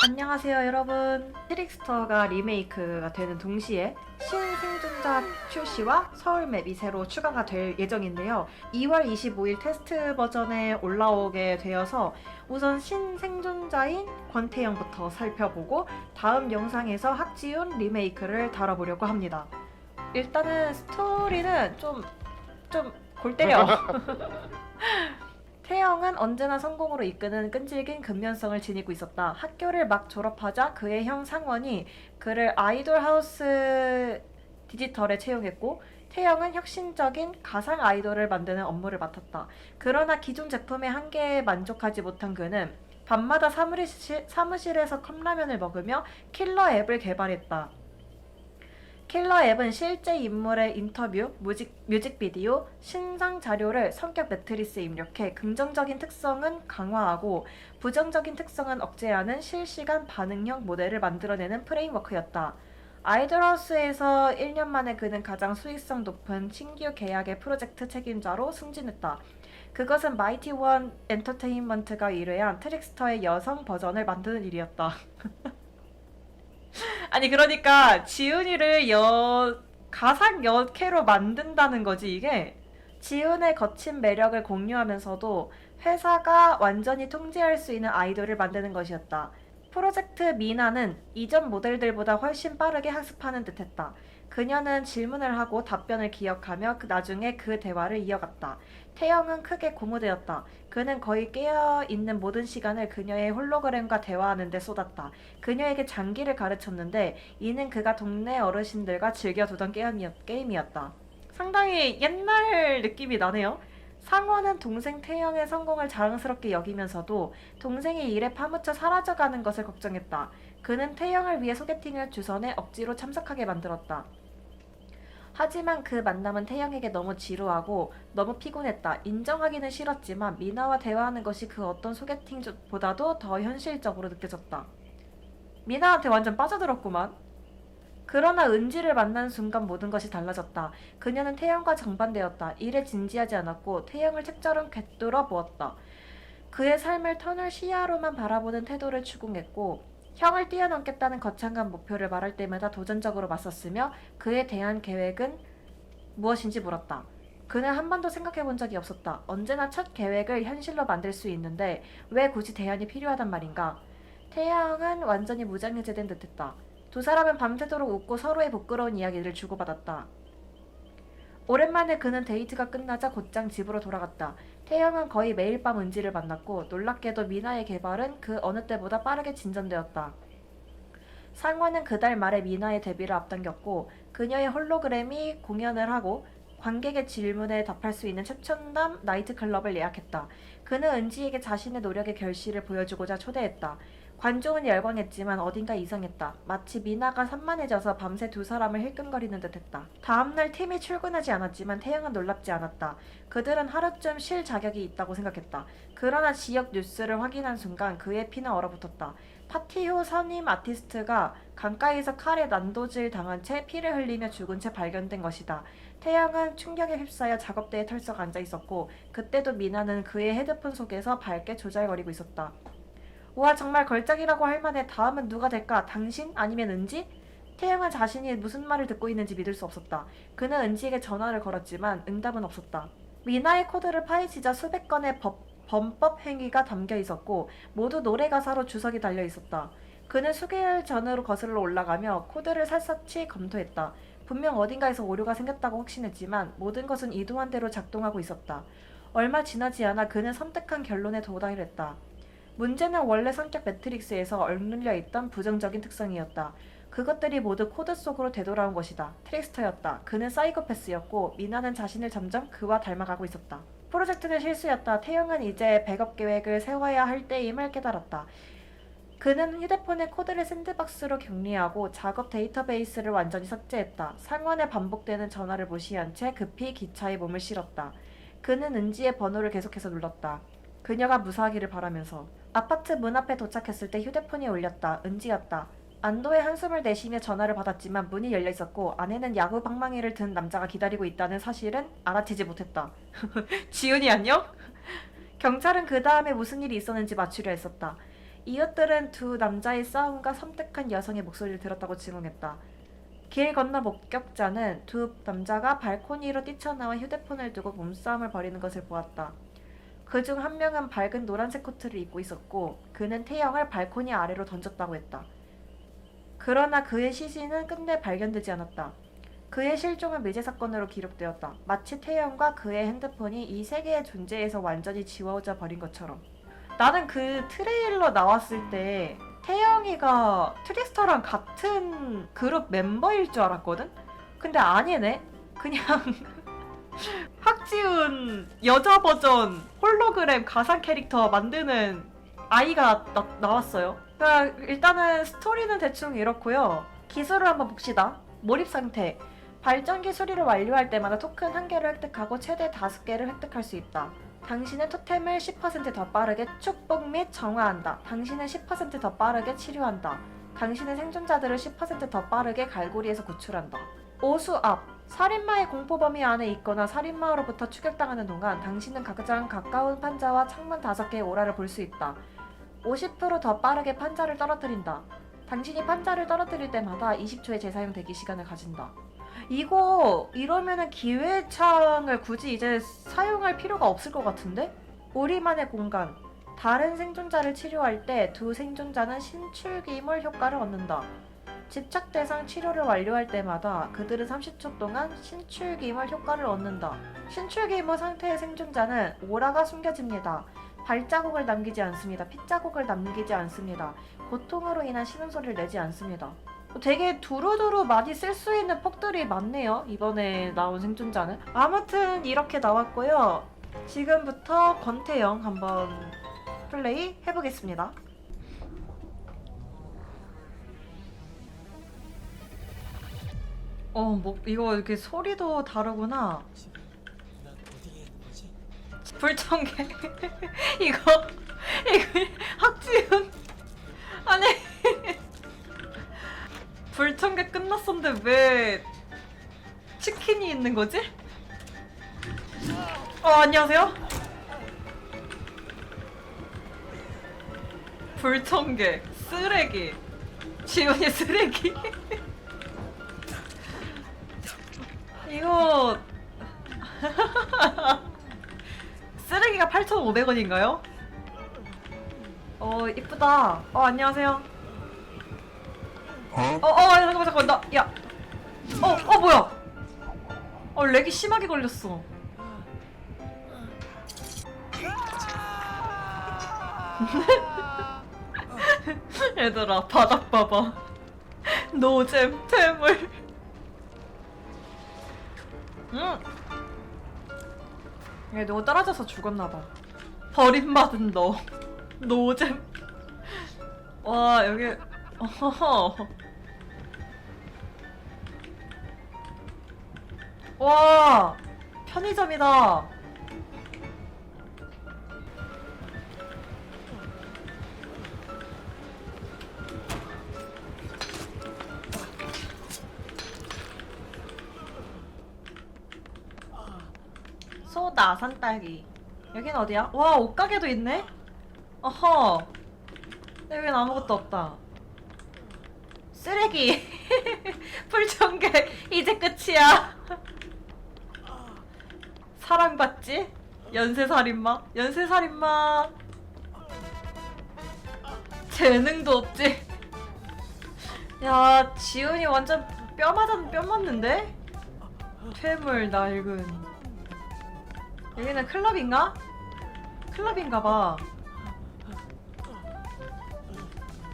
안녕하세요 여러분. 트릭스터가 리메이크가 되는 동시에 신생존자 출시와 서울맵이 새로 추가가 될 예정인데요. 2월 25일 테스트 버전에 올라오게 되어서 우선 신생존자인 권태영부터 살펴보고 다음 영상에서 학지훈 리메이크를 다뤄보려고 합니다. 일단은 스토리는 좀 골 때려. 태영은 언제나 성공으로 이끄는 끈질긴 근면성을 지니고 있었다. 학교를 막 졸업하자 그의 형 상원이 그를 아이돌 하우스 디지털에 채용했고 태영은 혁신적인 가상 아이돌을 만드는 업무를 맡았다. 그러나 기존 제품의 한계에 만족하지 못한 그는 밤마다 사무실에서 컵라면을 먹으며 킬러 앱을 개발했다. 킬러 앱은 실제 인물의 인터뷰, 뮤직비디오, 신상 자료를 성격 매트리스에 입력해 긍정적인 특성은 강화하고 부정적인 특성은 억제하는 실시간 반응형 모델을 만들어내는 프레임워크였다. 아이돌하우스에서 1년 만에 그는 가장 수익성 높은 신규 계약의 프로젝트 책임자로 승진했다. 그것은 마이티 원 엔터테인먼트가 의뢰한 트릭스터의 여성 버전을 만드는 일이었다. 아니 그러니까 지훈이를 가상 여캐로 만든다는 거지 이게. 지훈의 거친 매력을 공유하면서도 회사가 완전히 통제할 수 있는 아이돌을 만드는 것이었다. 프로젝트 미나는 이전 모델들보다 훨씬 빠르게 학습하는 듯했다. 그녀는 질문을 하고 답변을 기억하며 나중에 그 대화를 이어갔다. 태영은 크게 고무되었다. 그는 거의 깨어있는 모든 시간을 그녀의 홀로그램과 대화하는 데 쏟았다. 그녀에게 장기를 가르쳤는데 이는 그가 동네 어르신들과 즐겨두던 게임이었다. 상당히 옛날 느낌이 나네요. 상원은 동생 태영의 성공을 자랑스럽게 여기면서도 동생의 일에 파묻혀 사라져가는 것을 걱정했다. 그는 태영을 위해 소개팅을 주선해 억지로 참석하게 만들었다. 하지만 그 만남은 태영에게 너무 지루하고 너무 피곤했다. 인정하기는 싫었지만 미나와 대화하는 것이 그 어떤 소개팅보다도 더 현실적으로 느껴졌다. 미나한테 완전 빠져들었구만. 그러나 은지를 만난 순간 모든 것이 달라졌다. 그녀는 태영과 정반대였다. 일에 진지하지 않았고 태영을 책처럼 꿰뚫어 보았다. 그의 삶을 터널 시야로만 바라보는 태도를 추궁했고 형을 뛰어넘겠다는 거창한 목표를 말할 때마다 도전적으로 맞섰으며 그에 대한 계획은 무엇인지 물었다. 그는 한 번도 생각해 본 적이 없었다. 언제나 첫 계획을 현실로 만들 수 있는데 왜 굳이 대안이 필요하단 말인가? 태영은 완전히 무장해제된 듯했다. 두 사람은 밤새도록 웃고 서로의 부끄러운 이야기를 주고받았다. 오랜만에 그는 데이트가 끝나자 곧장 집으로 돌아갔다. 태영은 거의 매일 밤 은지를 만났고 놀랍게도 미나의 개발은 그 어느 때보다 빠르게 진전되었다. 상원은 그달 말에 미나의 데뷔를 앞당겼고 그녀의 홀로그램이 공연을 하고 관객의 질문에 답할 수 있는 최첨단 나이트클럽을 예약했다. 그는 은지에게 자신의 노력의 결실을 보여주고자 초대했다. 관중은 열광했지만 어딘가 이상했다. 마치 미나가 산만해져서 밤새 두 사람을 힐끔거리는 듯했다. 다음날 팀이 출근하지 않았지만 태영은 놀랍지 않았다. 그들은 하루쯤 쉴 자격이 있다고 생각했다. 그러나 지역 뉴스를 확인한 순간 그의 피는 얼어붙었다. 파티 후 선임 아티스트가 강가에서 칼에 난도질 당한 채 피를 흘리며 죽은 채 발견된 것이다. 태영은 충격에 휩싸여 작업대에 털썩 앉아 있었고 그때도 미나는 그의 헤드폰 속에서 밝게 조잘거리고 있었다. 우와 정말 걸작이라고 할 만해. 다음은 누가 될까? 당신? 아니면 은지? 태영은 자신이 무슨 말을 듣고 있는지 믿을 수 없었다. 그는 은지에게 전화를 걸었지만 응답은 없었다. 미나의 코드를 파헤치자 수백 건의 범법 행위가 담겨 있었고 모두 노래 가사로 주석이 달려 있었다. 그는 수개월 전으로 거슬러 올라가며 코드를 샅샅이 검토했다. 분명 어딘가에서 오류가 생겼다고 확신했지만 모든 것은 이동한 대로 작동하고 있었다. 얼마 지나지 않아 그는 섬뜩한 결론에 도달했다. 문제는 원래 성격 매트릭스에서 억눌려 있던 부정적인 특성이었다. 그것들이 모두 코드 속으로 되돌아온 것이다. 트릭스터였다. 그는 사이코패스였고 미나는 자신을 점점 그와 닮아가고 있었다. 프로젝트는 실수였다. 태영은 이제 백업 계획을 세워야 할 때임을 깨달았다. 그는 휴대폰의 코드를 샌드박스로 격리하고 작업 데이터베이스를 완전히 삭제했다. 상원에 반복되는 전화를 무시한 채 급히 기차에 몸을 실었다. 그는 은지의 번호를 계속해서 눌렀다. 그녀가 무사하기를 바라면서. 아파트 문 앞에 도착했을 때 휴대폰이 울렸다. 은지였다. 안도의 한숨을 내쉬며 전화를 받았지만 문이 열려 있었고 안에는 야구 방망이를 든 남자가 기다리고 있다는 사실은 알아채지 못했다. 지훈이 안녕? 경찰은 그 다음에 무슨 일이 있었는지 맞추려 했었다. 이웃들은 두 남자의 싸움과 섬뜩한 여성의 목소리를 들었다고 증언했다. 길 건너 목격자는 두 남자가 발코니로 뛰쳐나와 휴대폰을 두고 몸싸움을 벌이는 것을 보았다. 그중 한 명은 밝은 노란색 코트를 입고 있었고 그는 태영을 발코니 아래로 던졌다고 했다. 그러나 그의 시신은 끝내 발견되지 않았다. 그의 실종은 미제 사건으로 기록되었다. 마치 태영과 그의 핸드폰이 이 세계의 존재에서 완전히 지워져 버린 것처럼. 나는 그 트레일러 나왔을 때 태영이가 트리스터랑 같은 그룹 멤버일 줄 알았거든? 근데 아니네? 그냥 학지훈 여자 버전 홀로그램 가상 캐릭터 만드는 아이가 나왔어요. 그러니까 일단은 스토리는 대충 이렇고요. 기술을 한번 봅시다. 몰입 상태. 발전기 수리를 완료할 때마다 토큰 1개를 획득하고 최대 5개를 획득할 수 있다. 당신은 토템을 10%더 빠르게 축복 및 정화한다. 당신은 10%더 빠르게 치료한다. 당신은 생존자들을 10%더 빠르게 갈고리에서 구출한다. 오수압. 살인마의 공포범위 안에 있거나 살인마로부터 추격당하는 동안 당신은 가장 가까운 판자와 창문 5개의 오라를 볼 수 있다. 50%더 빠르게 판자를 떨어뜨린다. 당신이 판자를 떨어뜨릴 때마다 20초의 재사용 대기 시간을 가진다. 이거 이러면은 기회창을 굳이 이제 사용할 필요가 없을 것 같은데? 우리만의 공간. 다른 생존자를 치료할 때 두 생존자는 신출기물 효과를 얻는다. 집착 대상 치료를 완료할 때마다 그들은 30초 동안 신출기물 효과를 얻는다. 신출기물 상태의 생존자는 오라가 숨겨집니다. 발자국을 남기지 않습니다. 핏자국을 남기지 않습니다. 고통으로 인한 신음소리를 내지 않습니다. 되게 두루두루 많이 쓸 수 있는 퍽들이 많네요. 이번에 나온 생존자는. 아무튼 이렇게 나왔고요. 지금부터 권태영 한번 플레이 해보겠습니다. 뭐 이거 이렇게 소리도 다르구나. 난 어디에 있는 거지? 불청객. 이거 학지훈. 아니 불청객 끝났었는데 왜 치킨이 있는 거지? 안녕하세요. 불청객 쓰레기. 지훈이 쓰레기. 이거 쓰레기가 8,500원인가요? 이쁘다. 안녕하세요. 잠깐만, 나, 야. 뭐야. 렉이 심하게 걸렸어. 얘들아, 바닥 봐봐. 노잼, 퇴물. 얘 누구 떨어져서 죽었나봐. 버림받은 너. 노잼. 와, 여기. 어허허. 와, 편의점이다. 소다, 산딸기. 여긴 어디야? 와, 옷가게도 있네? 어허. 여긴 아무것도 없다. 쓰레기. 불청객. 이제 끝이야. 사랑받지? 연쇄살인마? 연쇄살인마. 재능도 없지? 야, 지훈이 완전 뼈 맞았는 뼈 맞는데? 퇴물 낡은. 여기는 클럽인가? 클럽인가봐.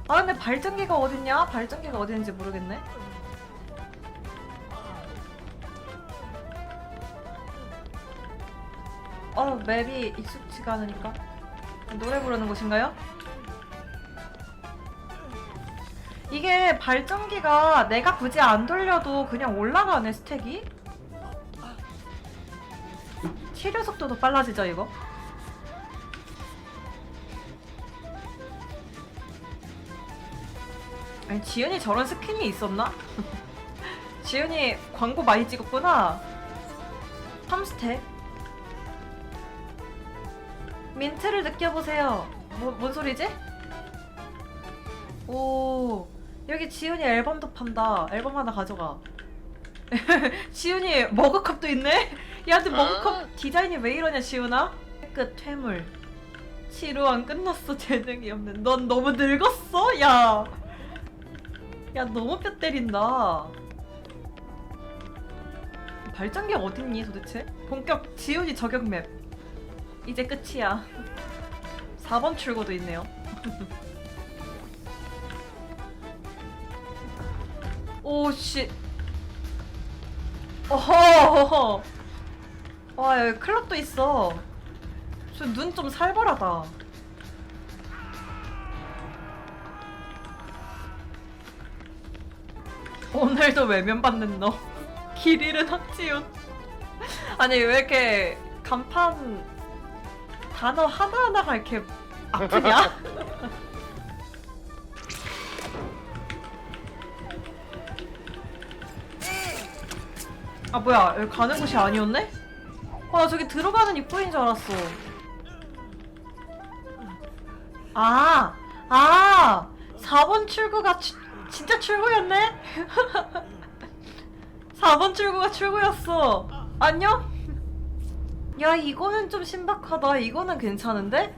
근데 발전기가 어딨냐? 발전기가 어딨는지 모르겠네. 맵이 익숙지가 않으니까. 노래 부르는 곳인가요? 이게 발전기가 내가 굳이 안 돌려도 그냥 올라가네, 스택이? 치료 속도도 빨라지죠, 이거? 아니, 지은이 저런 스킨이 있었나? 지은이 광고 많이 찍었구나. 3스택. 민트를 느껴보세요. 뭔 소리지? 오, 여기 지훈이 앨범도 판다. 앨범 하나 가져가. 지훈이 머그컵도 있네? 야, 근데 머그컵 디자인이 왜 이러냐, 지훈아? 끝, 퇴물. 지루한 끝났어, 재능이 없는. 넌 너무 늙었어? 야. 야, 너무 뼈 때린다. 발전기가 어딨니, 도대체? 본격 지훈이 저격 맵. 이제 끝이야. 4번 출구도 있네요. 오, 씨. 어허. 와, 여기 클럽도 있어. 저 눈 좀 살벌하다. 오늘도 외면받는 너. 길 잃은 학지훈. 아니, 왜 이렇게 간판 단어 하나하나가 이렇게 아프냐? 아, 뭐야, 여기 가는 곳이 아니었네? 와, 저기 들어가는 입구인 줄 알았어. 아, 4번 출구가 진짜 출구였네? 4번 출구가 출구였어. 안녕? 야, 이거는 좀 신박하다. 이거는 괜찮은데?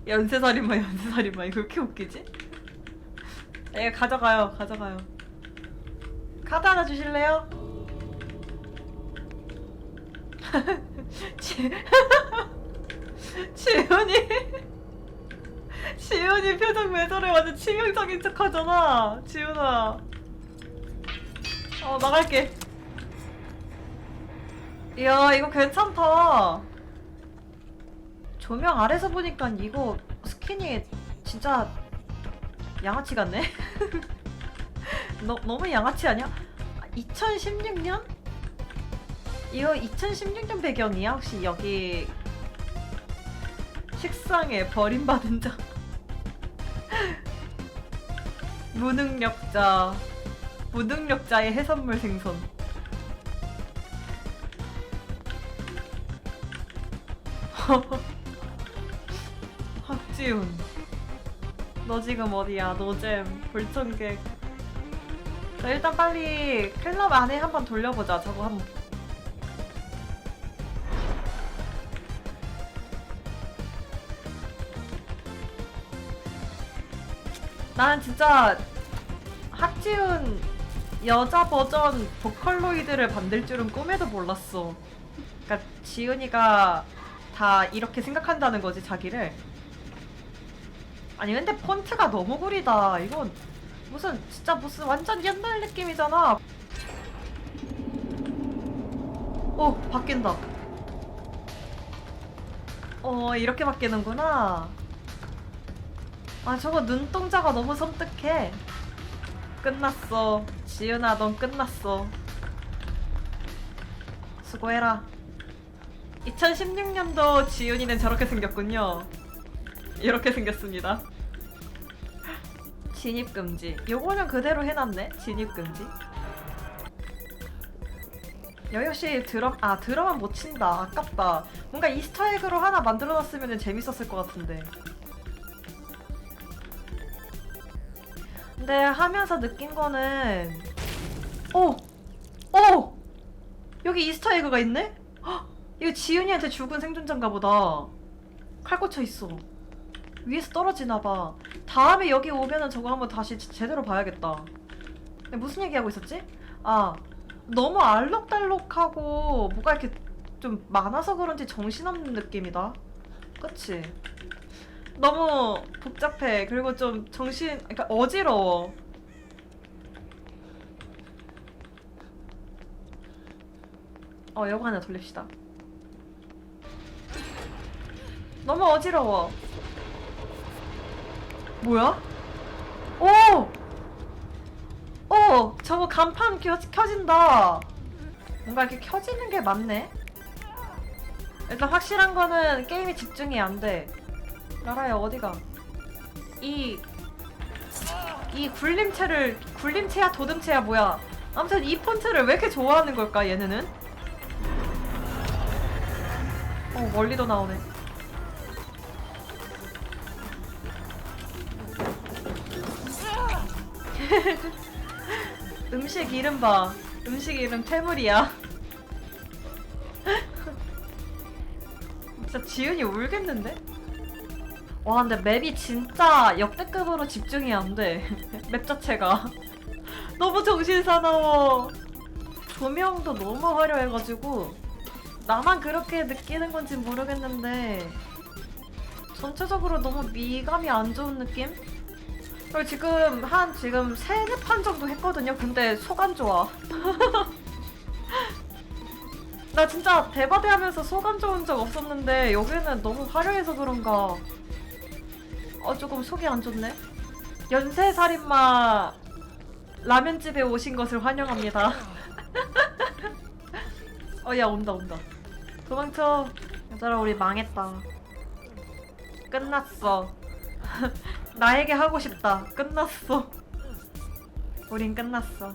연쇄살인마, 연쇄살인마. 이거 왜 이렇게 웃기지? 예, 가져가요, 가져가요. 카드 하나 주실래요? 지훈이 표정 왜 저래? 완전 치명적인 척 하잖아. 지훈아. 나갈게. 이야, 이거 괜찮다. 조명 아래서 보니까 이거 스킨이 진짜 양아치 같네? 너무 양아치 아니야? 2016년? 이거 2016년 배경이야? 혹시 여기 식상에 버림받은 자 무능력자의 해산물 생선. 학지훈, 너 지금 어디야? 노잼, 불청객. 자, 일단 빨리 클럽 안에 한번 돌려보자. 저거 한번. 나는 진짜 학지훈 여자 버전 보컬로이드를 만들 줄은 꿈에도 몰랐어. 그러니까 지훈이가 다 이렇게 생각한다는 거지, 자기를. 아니, 근데 폰트가 너무 구리다. 이건 무슨 완전 옛날 느낌이잖아. 바뀐다. 이렇게 바뀌는구나. 아, 저거 눈동자가 너무 섬뜩해. 끝났어. 지은아, 넌 끝났어. 수고해라. 2016년도 지은이는 저렇게 생겼군요. 이렇게 생겼습니다. 진입금지. 요거는 그대로 해놨네. 진입금지. 여기 혹시 드럼은 못 친다. 아깝다. 뭔가 이스터에그로 하나 만들어놨으면 재밌었을 것 같은데. 근데 하면서 느낀 거는 여기 이스터에그가 있네? 헉, 이거 지윤이한테 죽은 생존자인가 보다. 칼 꽂혀 있어. 위에서 떨어지나봐. 다음에 여기 오면은 저거 한번 다시 제대로 봐야겠다. 근데 무슨 얘기하고 있었지? 너무 알록달록하고 뭐가 이렇게 좀 많아서 그런지 정신없는 느낌이다. 그치? 너무 복잡해. 그리고 좀 그러니까 어지러워. 요거 하나 돌립시다. 너무 어지러워. 뭐야? 저거 간판 켜진다. 뭔가 이렇게 켜지는 게 맞네. 일단 확실한 거는 게임에 집중이 안 돼. 라라야, 어디가? 이 굴림체야 도듬체야 뭐야? 아무튼 이 폰트를 왜 이렇게 좋아하는 걸까, 얘네는? 멀리도 나오네. 음식 이름 봐. 음식 이름 태물이야. 진짜 지은이 울겠는데? 와 근데 맵이 진짜 역대급으로 집중이 안 돼. 맵 자체가 너무 정신사나워. 조명도 너무 화려해가지고 나만 그렇게 느끼는 건지 모르겠는데 전체적으로 너무 미감이 안 좋은 느낌? 그리고 지금 세네 판 정도 했거든요. 근데 속 안 좋아. 나 진짜 대바대 하면서 속 안 좋은 적 없었는데 여기는 너무 화려해서 그런가 조금 속이 안 좋네. 연쇄살인마 라면집에 오신 것을 환영합니다. 야 온다. 도망쳐. 얘들아 우리 망했다. 끝났어. 나에게 하고 싶다. 끝났어. 우린 끝났어.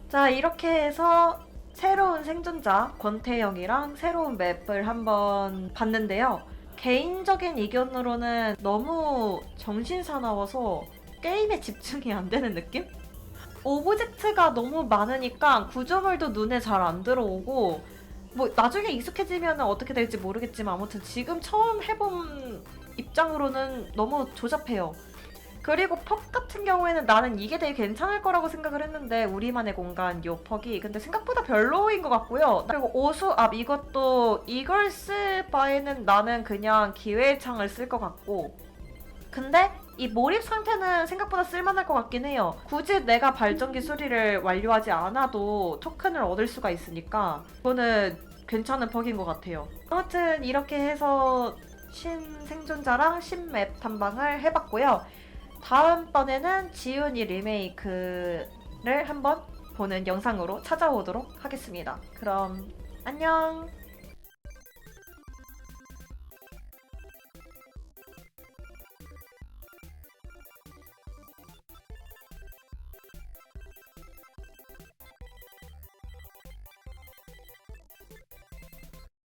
자, 이렇게 해서 새로운 생존자 권태영이랑 새로운 맵을 한번 봤는데요. 개인적인 의견으로는 너무 정신사나워서 게임에 집중이 안 되는 느낌? 오브젝트가 너무 많으니까 구조물도 눈에 잘 안 들어오고 뭐 나중에 익숙해지면 어떻게 될지 모르겠지만 아무튼 지금 처음 해본 입장으로는 너무 조잡해요. 그리고 퍽 같은 경우에는 나는 이게 되게 괜찮을 거라고 생각을 했는데 우리만의 공간 요 퍽이 근데 생각보다 별로인 것 같고요. 그리고 오수압 이것도 이걸 쓸 바에는 나는 그냥 기회의 창을 쓸 것 같고 근데 이 몰입 상태는 생각보다 쓸만할 것 같긴 해요. 굳이 내가 발전기 수리를 완료하지 않아도 토큰을 얻을 수가 있으니까 그거는 괜찮은 퍽인 것 같아요. 아무튼 이렇게 해서 신생존자랑 신맵 탐방을 해봤고요. 다음번에는 지훈이 리메이크를 한번 보는 영상으로 찾아오도록 하겠습니다. 그럼 안녕!